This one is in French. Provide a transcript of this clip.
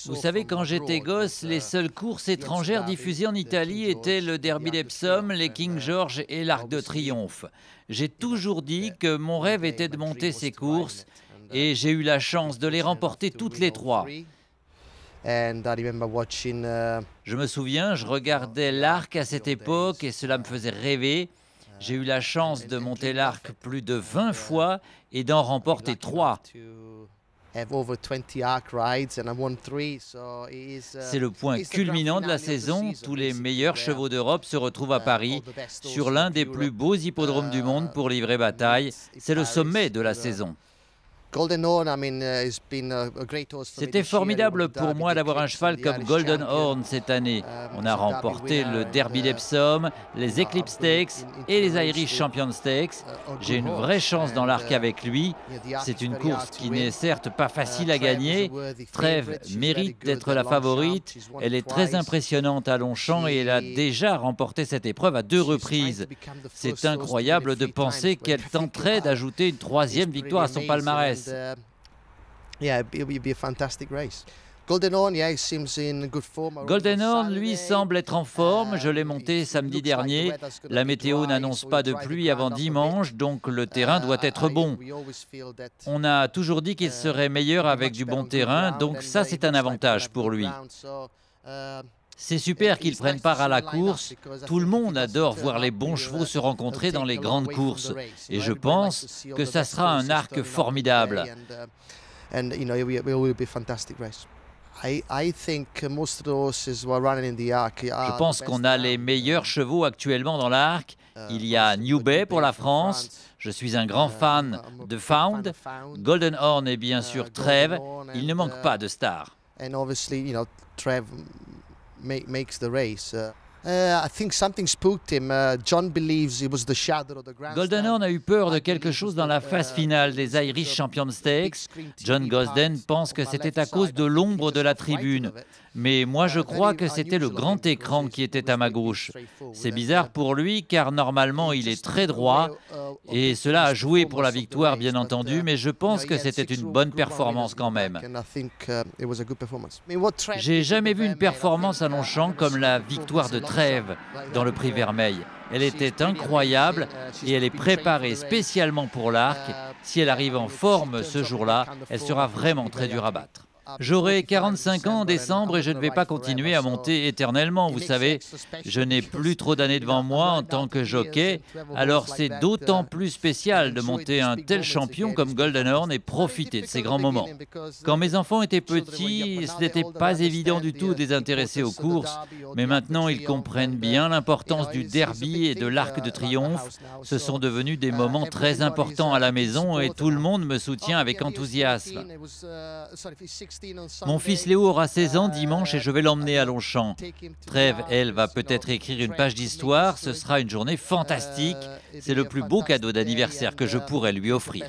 Vous savez, quand j'étais gosse, les seules courses étrangères diffusées en Italie étaient le Derby d'Epsom, les King George et l'Arc de Triomphe. J'ai toujours dit que mon rêve était de monter ces courses et j'ai eu la chance de les remporter toutes les trois. Je me souviens, je regardais l'Arc à cette époque et cela me faisait rêver. J'ai eu la chance de monter l'Arc plus de 20 fois et d'en remporter 3. C'est le point culminant de la saison. Tous les meilleurs chevaux d'Europe se retrouvent à Paris, sur l'un des plus beaux hippodromes du monde pour livrer bataille. C'est le sommet de la saison. C'était formidable pour moi d'avoir un cheval comme Golden Horn cette année. On a remporté le Derby d'Epsom, les Eclipse Stakes et les Irish Champion Stakes. J'ai une vraie chance dans l'Arc avec lui. C'est une course qui n'est certes pas facile à gagner. Trèves mérite d'être la favorite. Elle est très impressionnante à Longchamp et elle a déjà remporté cette épreuve à 2 reprises. C'est incroyable de penser qu'elle tenterait d'ajouter une 3e victoire à son palmarès. Golden Horn, lui, semble être en forme. Je l'ai monté samedi dernier. La météo n'annonce pas de pluie avant dimanche, donc le terrain doit être bon. On a toujours dit qu'il serait meilleur avec du bon terrain, donc ça, c'est un avantage pour lui. C'est super qu'ils prennent part à la course. Tout le monde adore voir les bons chevaux se rencontrer dans les grandes courses. Et je pense que ça sera un arc formidable. Je pense qu'on a les meilleurs chevaux actuellement dans l'arc. Il y a New Bay pour la France. Je suis un grand fan de Found. Golden Horn et bien sûr Trèves. Il ne manque pas de stars. Makes the race. I think something spooked him. John believes it was the shadow of the grandstand. Golden Horn a eu peur de quelque chose dans la phase finale des Irish Champion Stakes. John Gosden pense que c'était à cause de l'ombre de la tribune. Mais moi, je crois que c'était le grand écran qui était à ma gauche. C'est bizarre pour lui, car normalement, il est très droit. Et cela a joué pour la victoire, bien entendu, mais je pense que c'était une bonne performance quand même. J'ai jamais vu une performance à Longchamp comme la victoire de Trèves dans le Prix Vermeil. Elle était incroyable et elle est préparée spécialement pour l'Arc. Si elle arrive en forme ce jour-là, elle sera vraiment très dure à battre. J'aurai 45 ans en décembre et je ne vais pas continuer à monter éternellement, vous savez. Je n'ai plus trop d'années devant moi en tant que jockey, alors c'est d'autant plus spécial de monter un tel champion comme Golden Horn et profiter de ces grands moments. Quand mes enfants étaient petits, ce n'était pas évident du tout de les intéresser aux courses, mais maintenant ils comprennent bien l'importance du Derby et de l'Arc de Triomphe. Ce sont devenus des moments très importants à la maison et tout le monde me soutient avec enthousiasme. Mon fils Léo aura 16 ans dimanche et je vais l'emmener à Longchamp. Trèves, elle, va peut-être écrire une page d'histoire. Ce sera une journée fantastique. C'est le plus beau cadeau d'anniversaire que je pourrais lui offrir.